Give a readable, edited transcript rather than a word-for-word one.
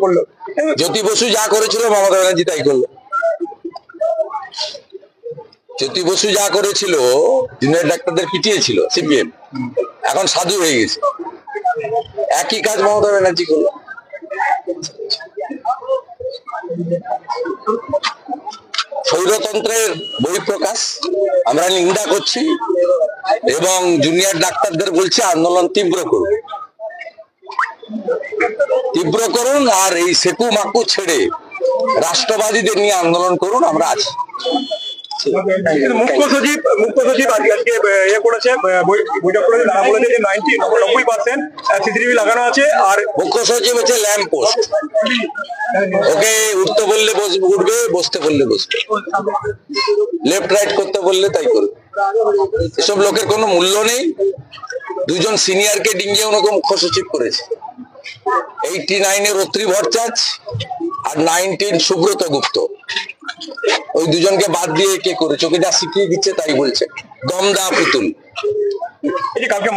করলো। জ্যোতি বসু যা করেছিল মমতা ব্যানার্জি তাই করলো। জ্যোতি বসু যা করেছিল, জুনিয়র ডাক্তারদের পিটিয়েছিল সিপিএম, এখন সাধু হয়ে গেছে, একই কাজ মমতা ব্যানার্জি করলো। স্বৈরতন্ত্রের বহিঃপ্রকাশ আমরা নিন্দা করছি এবং জুনিয়র ডাক্তারদের বলছি আন্দোলন তীব্র করুন, তীব্র করুন, আর এই সেকু মাকু ছেড়ে রাষ্ট্রবাদীদের নিয়ে আন্দোলন করুন, আমরা আছি। মুখ্য সচিব আজকে ইয়ে করেছে, বৈঠক করেছে, তারা বলেছে যে 90% সিসিটিভি লাগানো আছে। আর মুখ্য সচিব হচ্ছে ল্যাম্প পোস্ট, ওকে উঠতে বললে উঠবে, বসতে বললে বসবে, লেফট রাইট করতে বললে তাই করবে। এসব লোকের কোনো মূল্য নেই। দুজন সিনিয়রকে ডিঙ্গিয়ে ওনাকে মুখ্য সচিব করেছে। 89-এর অত্রি ভট্টাচ আর 19 সুব্রত গুপ্ত, ওই দুজনকে বাদ দিয়ে কে করে চোখে যা শিখিয়ে দিচ্ছে তাই বলছে, দমদা পুতুল। এই যে কালকে